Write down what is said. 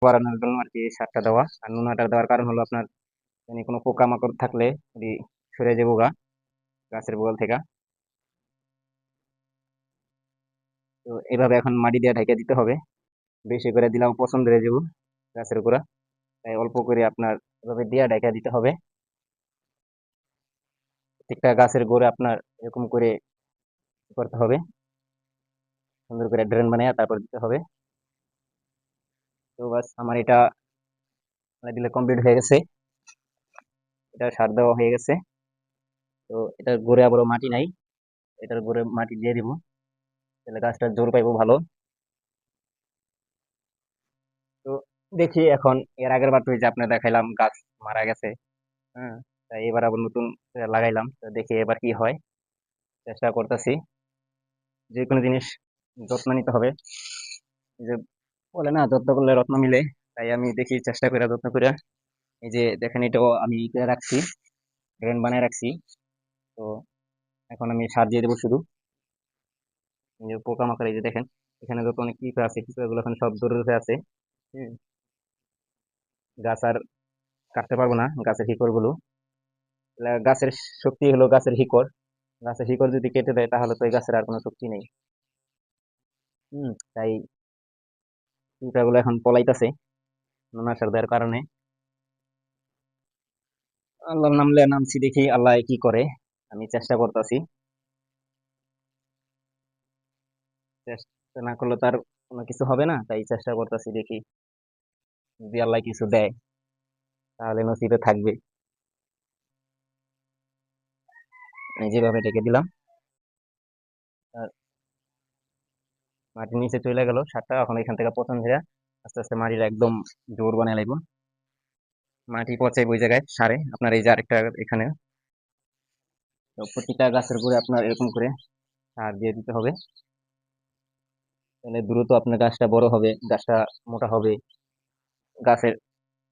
বাড়ানোর জন্য আর কি সারটা দেওয়া। আর নুনাটা দেওয়ার কারণ হলো আপনার মানে কোনো পোকামাকড় থাকলে যদি সরে যাবো গা গাছের গোড়াল থেকে। তো এইভাবে এখন মাটি দিয়ে ঢেকে দিতে হবে। বেশি করে দিলেও পছন্দ হয়ে যাবো গাছের গোড়া, তাই অল্প করে আপনার এভাবে দিয়ে ঢেকে দিতে হবে। প্রত্যেকটা গাছের গোড়ে আপনার এরকম করে করতে হবে, সুন্দর করে ড্রেন বানিয়ে তারপর দিতে হবে। তো বাস আমার এটা দিলে কমপ্লিট হয়ে গেছে, এটা সার দেওয়া হয়ে গেছে। তো এটার গোড়ে আবারও মাটি নাই, এটার গোড়ে মাটি দিয়ে দিব, তাহলে গাছটা জোর পাইবো ভালো। তো দেখি এখন, এর আগের বার তো এই যে আপনার দেখাইলাম গাছ মারা গেছে, হ্যাঁ, তাই এবার আবার নতুন করে লাগাইলাম। তো দেখি এবার কি হয়, চেষ্টা করতেছি। যে কোনো জিনিস যত্ন নিতে হবে, এই যে বলে না যত্ন করলে রত্ন মিলে, তাই আমি দেখি চেষ্টা করে যত্ন করে। এই যে দেখেন এটাও আমি ই করে রাখছি, ড্রেন বানিয়ে রাখছি। তো এখন আমি সার দিয়ে দেবো শুধু। এই যে পোকামাকড়, এই যে দেখেন এখানে যত অনেক পিঁপড়া আছে, পিঁপড়াগুলো এখন সব দৌড়ে উঠে আছে। হুম, গাছ আর কাটতে পারবো না, গাছের শিকড় গুলো। গাছের শক্তি হলো গাছের শিকড়, গাছের শিকড় যদি কেটে দেয় তাহলে তো এই গাছের আর কোনো শক্তি নেই। তাই পিঁপড়াগুলো এখন পলাইতেছে নোনা সার দেওয়ার কারণে। আল্লাহর নামলে নামছি, দেখি আল্লাহ কি করে। আমি চেষ্টা করতেছি, চেষ্টা না করলে তার কোনো কিছু হবে না, তাই চেষ্টা করতেছি। দেখি যদি আল্লাহ কিছু দেয় তাহলে নসিবে থাকবে। আমি যেভাবে ডেকে দিলাম, আর মাটির নিচে চলে গেল সারটা। এখন এখান থেকে পচন ধরে আস্তে আস্তে মাটির একদম জোর বানায় লাগবে। মাটি পচাই ওই জায়গায় সারে আপনার এই যে আরেকটা এখানে। তো প্রতিটা গাছের গোড়ে আপনার এরকম করে সার দিয়ে দিতে হবে, তাহলে দ্রুত আপনার গাছটা বড় হবে, গাছটা মোটা হবে, গাছের